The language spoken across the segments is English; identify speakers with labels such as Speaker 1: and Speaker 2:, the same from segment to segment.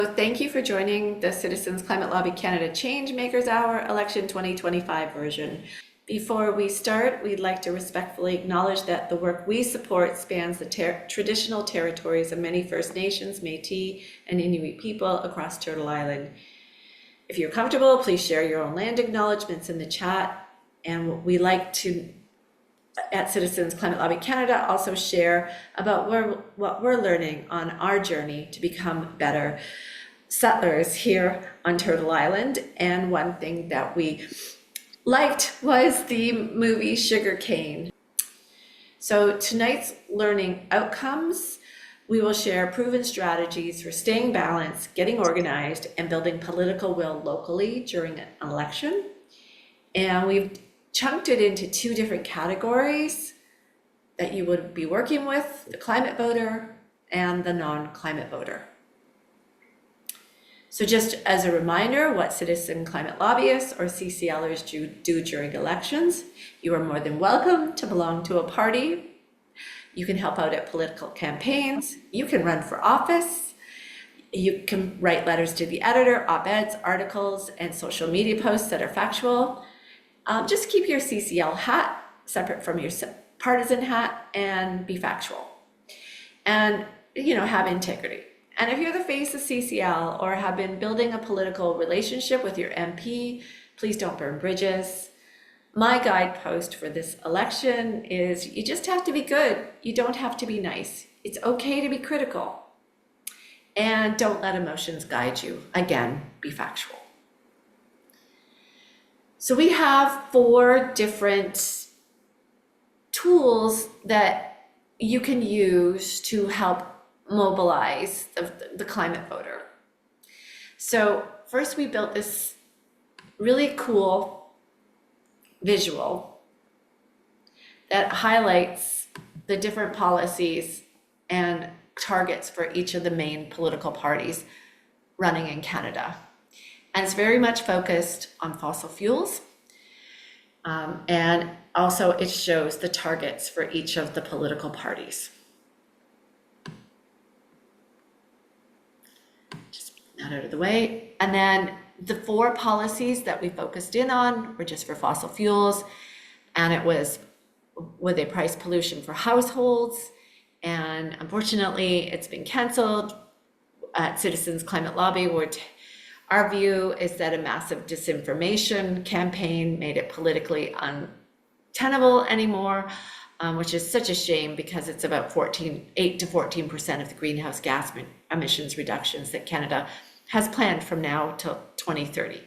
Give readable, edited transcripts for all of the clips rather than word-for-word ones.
Speaker 1: Thank you for joining the Citizens Climate Lobby Canada Changemakers Hour Election 2025 version. Before we start, we'd like to respectfully acknowledge that the work we support spans the traditional territories of many First Nations, Métis, and Inuit people across Turtle Island. If you're comfortable, please share your own land acknowledgements in the chat. And we like to, at Citizens Climate Lobby Canada, also share about what we're learning on our journey to become better settlers here on Turtle Island. And one thing that we liked was the movie Sugar Cane. So tonight's learning outcomes, we will share proven strategies for staying balanced, getting organized, and building political will locally during an election. And we've chunked it into two different categories that you would be working with: the climate voter and the non-climate voter. So just as a reminder, what citizen climate lobbyists or CCLers do during elections: you are more than welcome to belong to a party. You can help out at political campaigns. You can run for office. You can write letters to the editor, op-eds, articles, and social media posts that are factual. Just keep your CCL hat separate from your partisan hat and be factual. And, have integrity. And if you're the face of CCL or have been building a political relationship with your MP, please don't burn bridges. My guidepost for this election is you just have to be good. You don't have to be nice. It's okay to be critical. And don't let emotions guide you. Again, be factual. So we have 4 different tools that you can use to help mobilize the climate voter. So first, we built this really cool visual that highlights the different policies and targets for each of the main political parties running in Canada. And it's very much focused on fossil fuels. And also it shows the targets for each of the political parties. Just put that out of the way. And then the 4 policies that we focused in on were just for fossil fuels. And it was with a price pollution for households. And unfortunately, it's been canceled. At Citizens Climate Lobby, our view is that a massive disinformation campaign made it politically untenable anymore, which is such a shame because it's about 8 to 14% of the greenhouse gas emissions reductions that Canada has planned from now till 2030.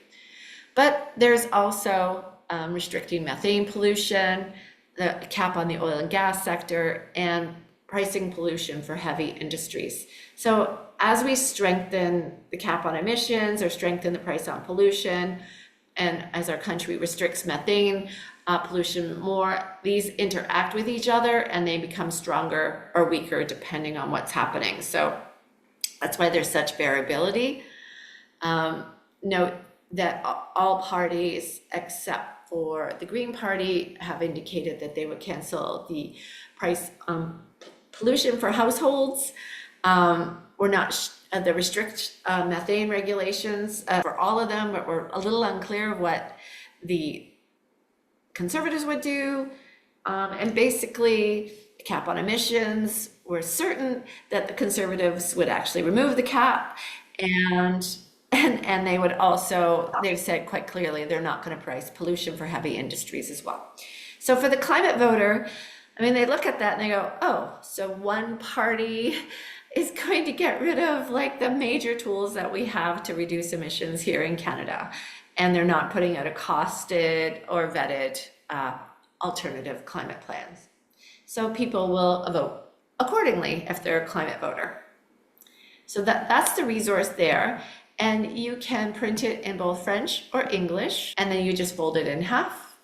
Speaker 1: But there's also restricting methane pollution, the cap on the oil and gas sector, and pricing pollution for heavy industries. So as we strengthen the cap on emissions or strengthen the price on pollution, and as our country restricts methane pollution more, these interact with each other and they become stronger or weaker depending on what's happening. So that's why there's such variability. Note that all parties except for the Green Party have indicated that they would cancel the price pollution for households. We're not the restrict methane regulations for all of them, but we're a little unclear of what the Conservatives would do. And basically, the cap on emissions, we're certain that the Conservatives would actually remove the cap, and they would also, they've said quite clearly they're not going to price pollution for heavy industries as well. So for the climate voter, they look at that and they go, oh, so one party is going to get rid of like the major tools that we have to reduce emissions here in Canada. And they're not putting out a costed or vetted alternative climate plans. So people will vote accordingly if they're a climate voter. So that's the resource there. And you can print it in both French or English, and then you just fold it in half.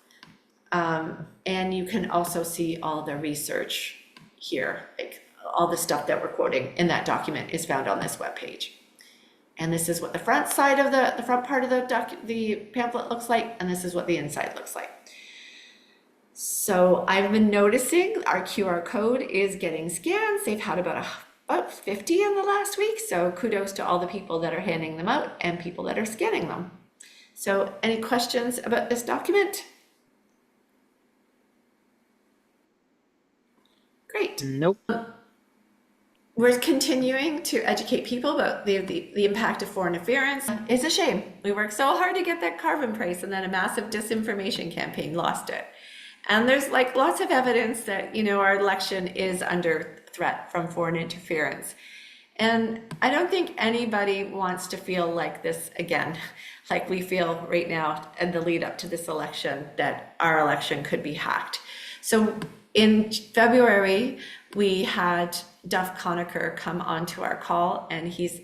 Speaker 1: And you can also see all the research here, like all the stuff that we're quoting in that document is found on this webpage. And this is what the front side of the front part of the pamphlet looks like, and this is what the inside looks like. So I've been noticing our QR code is getting scans. They've had about about 50 in the last week. So kudos to all the people that are handing them out and people that are scanning them. So any questions about this document? Great.
Speaker 2: Nope.
Speaker 1: We're continuing to educate people about the impact of foreign interference. It's a shame. We worked so hard to get that carbon price, and then a massive disinformation campaign lost it. And there's like lots of evidence that, our election is under threat from foreign interference. And I don't think anybody wants to feel like this again, like we feel right now in the lead up to this election, that our election could be hacked. So in February, we had Duff Conacher come onto our call, and he's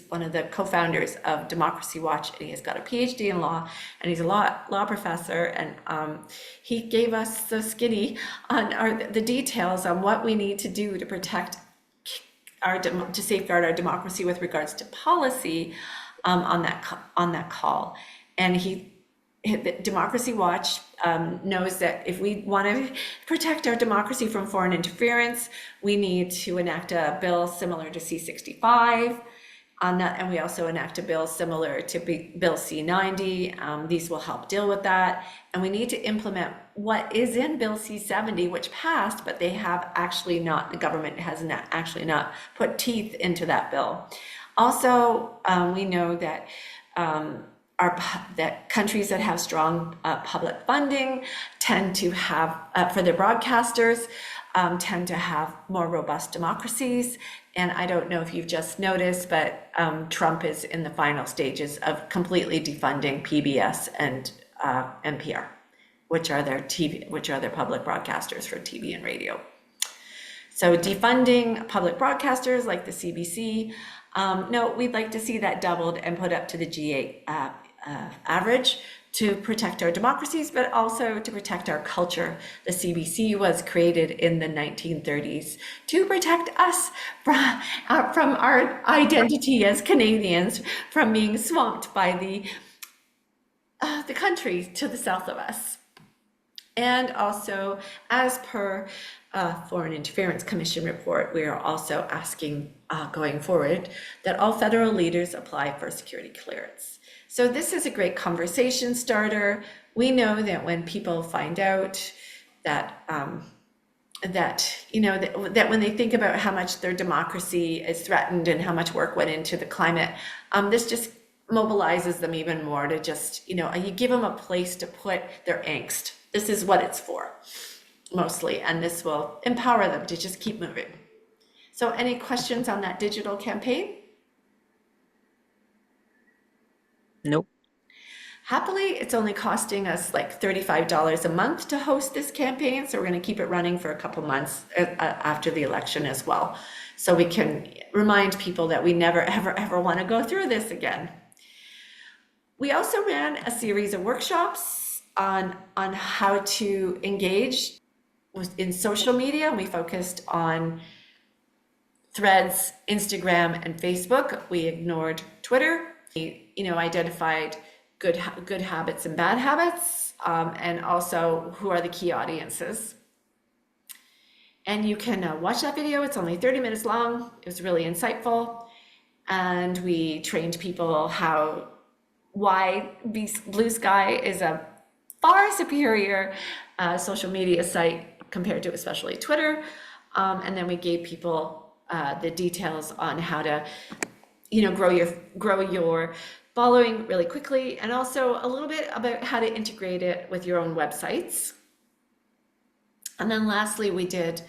Speaker 1: one of the co-founders of Democracy Watch, and he's got a PhD in law, and he's a law professor, and he gave us the skinny on the details on what we need to do to protect to safeguard our democracy with regards to policy on that call. And Democracy Watch knows that if we want to protect our democracy from foreign interference, we need to enact a bill similar to C-65 on that, and we also enact a bill similar to Bill C-90. These will help deal with that, and we need to implement what is in Bill C-70, which passed, but they have actually not. The government has actually not put teeth into that bill. Also, we know that that countries that have strong public funding tend to have, for their broadcasters, tend to have more robust democracies. And I don't know if you've just noticed, but Trump is in the final stages of completely defunding PBS and NPR, which are their public broadcasters for TV and radio. So defunding public broadcasters like the CBC, no, we'd like to see that doubled and put up to the G8 average to protect our democracies, but also to protect our culture. The CBC was created in the 1930s to protect us from our identity as Canadians, from being swamped by the country to the south of us. And also, as per Foreign Interference Commission report, we are also asking going forward that all federal leaders apply for security clearance. So this is a great conversation starter. We know that when people find out that that when they think about how much their democracy is threatened and how much work went into the climate, this just mobilizes them even more to just, you give them a place to put their angst. This is what it's for, mostly, and this will empower them to just keep moving. So any questions on that digital campaign?
Speaker 2: Nope.
Speaker 1: Happily, it's only costing us like $35 a month to host this campaign, so we're going to keep it running for a couple months after the election as well, so we can remind people that we never, ever want to go through this again. We also ran a series of workshops on how to engage in social media. We focused on Threads, Instagram, and Facebook. We ignored Twitter. We, identified good habits and bad habits, and also who are the key audiences. And you can watch that video. It's only 30 minutes long. It was really insightful. And we trained people why Blue Sky is a far superior social media site compared to especially Twitter. And then we gave people the details on how to, grow your following really quickly, and also a little bit about how to integrate it with your own websites. And then lastly, we did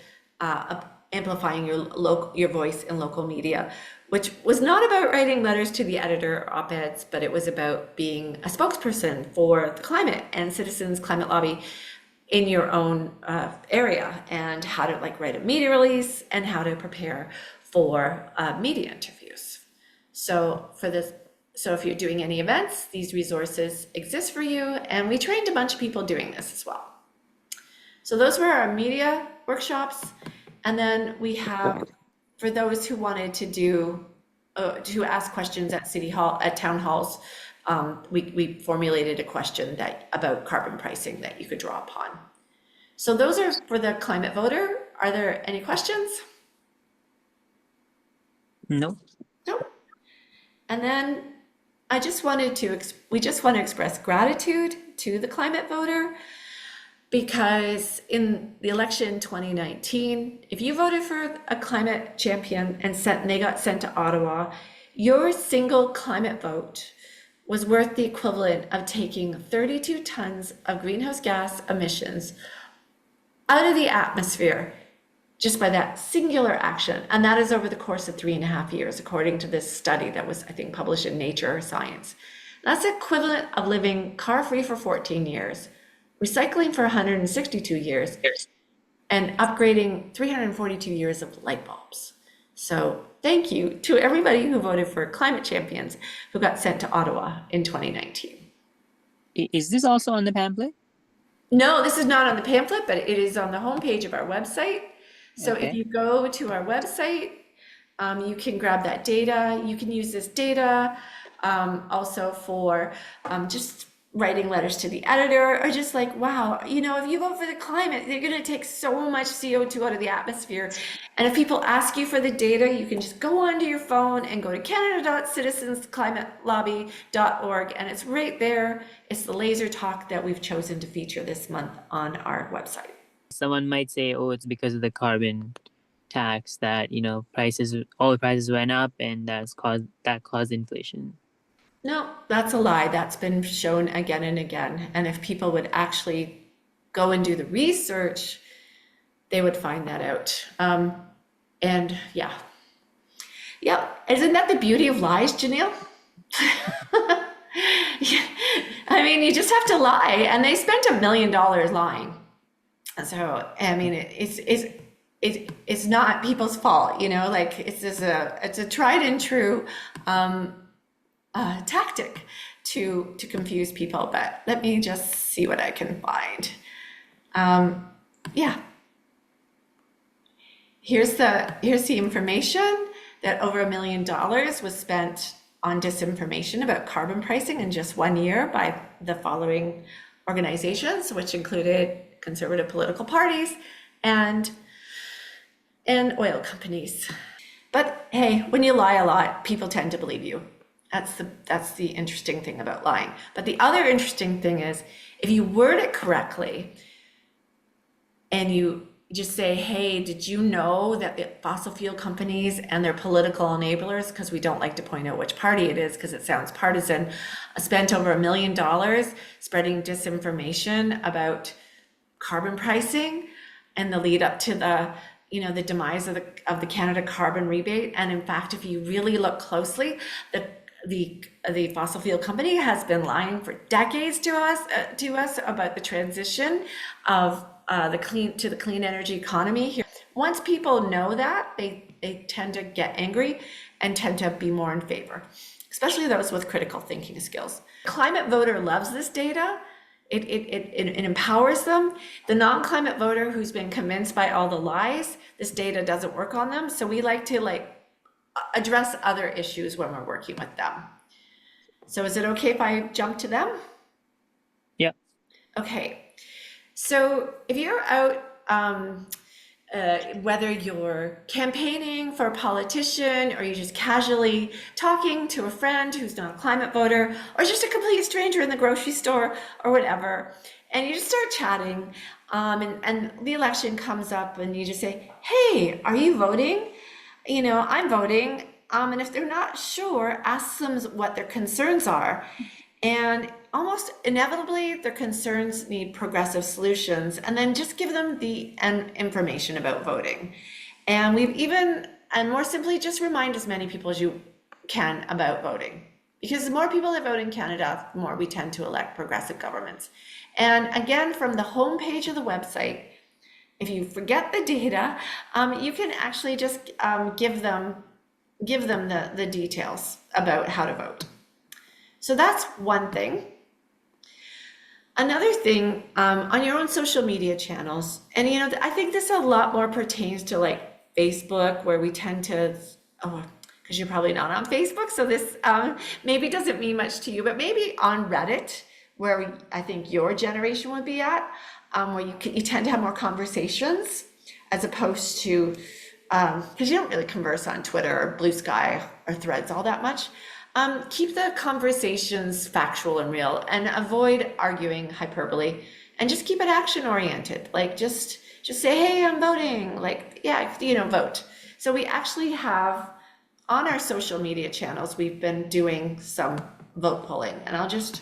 Speaker 1: amplifying your voice in local media, which was not about writing letters to the editor or op-eds, but it was about being a spokesperson for the climate and citizens climate lobby in your own area, and how to write a media release and how to prepare for media interviews. So if you're doing any events, these resources exist for you, and we trained a bunch of people doing this as well. So those were our media workshops, and then we have, for those who wanted to ask questions at City Hall, at town halls, we formulated a question about carbon pricing that you could draw upon. So those are for the climate voter. Are there any questions?
Speaker 2: Nope.
Speaker 1: Nope. And then we just want to express gratitude to the climate voter because in the election 2019, if you voted for a climate champion and they got sent to Ottawa, your single climate vote was worth the equivalent of taking 32 tons of greenhouse gas emissions out of the atmosphere just by that singular action. And that is over the course of 3.5 years, according to this study that was, I think, published in Nature or Science. That's equivalent of living car-free for 14 years, recycling for 162 years, and upgrading 342 years of light bulbs. So thank you to everybody who voted for climate champions who got sent to Ottawa in 2019.
Speaker 2: Is this also on the pamphlet?
Speaker 1: No, this is not on the pamphlet, but it is on the homepage of our website. So if
Speaker 2: Okay.
Speaker 1: you go to our website, you can grab that data. You can use this data also for just writing letters to the editor, or just like, wow, you know, if you vote for the climate, they're going to take so much CO2 out of the atmosphere. And if people ask you for the data, you can just go onto your phone and go to canada.citizensclimatelobby.org, and it's right there. It's the laser talk that we've chosen to feature this month on our website.
Speaker 2: Someone might say, oh, it's because of the carbon tax that, all the prices went up and that caused inflation.
Speaker 1: No, that's a lie. That's been shown again and again. And if people would actually go and do the research, they would find that out. And yeah. Isn't that the beauty of lies, Janelle? Yeah. I mean, you just have to lie. And they spent $1 million lying. So, I mean, it's not people's fault, you know, like it's a tried and true tactic to confuse people, but let me just see what I can find. Yeah. Here's the information that over $1 million was spent on disinformation about carbon pricing in just 1 year by the following organizations, which included conservative political parties and oil companies. But hey, when you lie a lot, people tend to believe you. That's the interesting thing about lying. But the other interesting thing is, if you word it correctly and you just say, hey, did you know that the fossil fuel companies and their political enablers, because we don't like to point out which party it is because it sounds partisan, spent over $1 million spreading disinformation about carbon pricing and the lead up to the demise of the Canada carbon rebate. And in fact, if you really look closely, the fossil fuel company has been lying for decades to us about the transition of the clean energy economy here. Once people know that, they tend to get angry and tend to be more in favor, especially those with critical thinking skills. Climate voter loves this data. It empowers them. The non-climate voter who's been convinced by all the lies, this data doesn't work on them. So we like to address other issues when we're working with them. So is it okay if I jump to them?
Speaker 2: Yeah.
Speaker 1: Okay. So if you're out, whether you're campaigning for a politician or you're just casually talking to a friend who's not a climate voter, or just a complete stranger in the grocery store or whatever, and you just start chatting, and the election comes up and you just say, hey, are you voting? You know, I'm voting. And if they're not sure, ask them what their concerns are. And almost inevitably, their concerns need progressive solutions, and then just give them the information about voting. And and more simply, just remind as many people as you can about voting. Because the more people that vote in Canada, the more we tend to elect progressive governments. And again, from the homepage of the website, if you forget the data, you can actually just give them the details about how to vote. So that's one thing. Another thing, on your own social media channels, and I think this a lot more pertains to Facebook, where we tend to, because you're probably not on Facebook, so this maybe doesn't mean much to you, but maybe on Reddit, where I think your generation would be at, where you tend to have more conversations as opposed to because you don't really converse on Twitter or Blue Sky or Threads all that much. Keep the conversations factual and real, and avoid arguing hyperbole, and just keep it action oriented. Like just say, hey, I'm voting. Like, yeah, vote. So we actually have on our social media channels, we've been doing some vote polling, and I'll just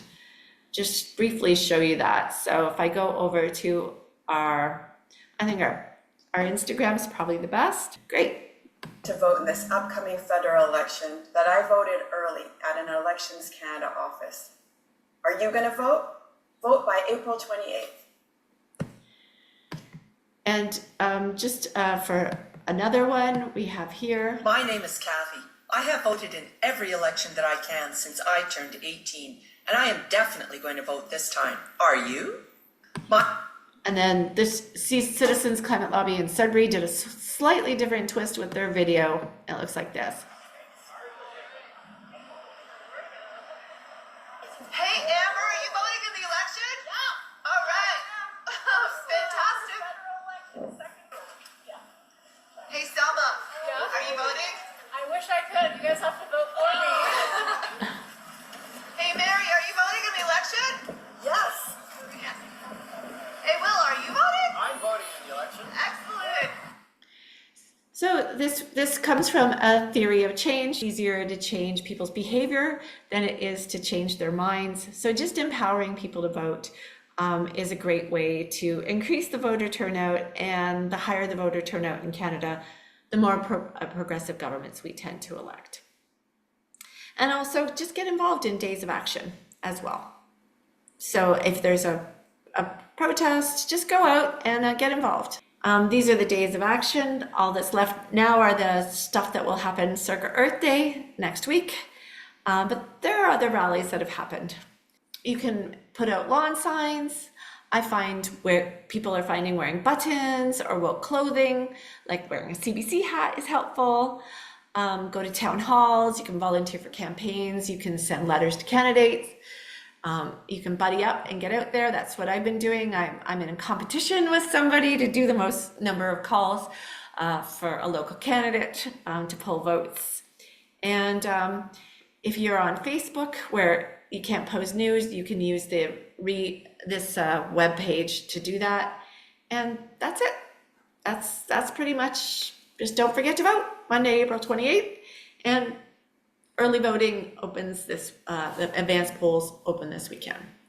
Speaker 1: briefly show you that. So if I go over to our Instagram is probably the best. Great.
Speaker 3: To vote in this upcoming federal election that I voted early at an Elections Canada office. Are you going to vote? Vote by April 28th.
Speaker 1: And for another one we have here.
Speaker 4: My name is Kathy. I have voted in every election that I can since I turned 18, and I am definitely going to vote this time. Are you?
Speaker 1: And then this Citizens Climate Lobby in Sudbury did a slightly different twist with their video. It looks like this.
Speaker 4: Hey, Amber, are you voting in the election? Yeah. All right. Fantastic. Hey, Selma.
Speaker 5: Yeah?
Speaker 4: Are you voting?
Speaker 5: I wish I could. You guys have to vote for me.
Speaker 4: Hey, Mary, are you voting in the election?
Speaker 3: Yes.
Speaker 4: Hey, Will, are you voting?
Speaker 6: I'm voting in the election.
Speaker 4: Excellent.
Speaker 1: So this comes from a theory of change. Easier to change people's behavior than it is to change their minds. So just empowering people to vote is a great way to increase the voter turnout, and the higher the voter turnout in Canada, the more progressive governments we tend to elect. And also just get involved in days of action as well. So if there's a protest, just go out and get involved. These are the days of action. All that's left now are the stuff that will happen circa Earth Day next week. But there are other rallies that have happened. You can put out lawn signs. I find where people are finding wearing buttons or woke clothing, like wearing a CBC hat, is helpful. Go to town halls. You can volunteer for campaigns. You can send letters to candidates. You can buddy up and get out there. That's what I've been doing. I'm in a competition with somebody to do the most number of calls for a local candidate to pull votes. And if you're on Facebook where you can't post news, you can use this web page to do that. And that's it. That's pretty much. Just don't forget to vote Monday, April 28th. And early voting opens the advanced polls open this weekend.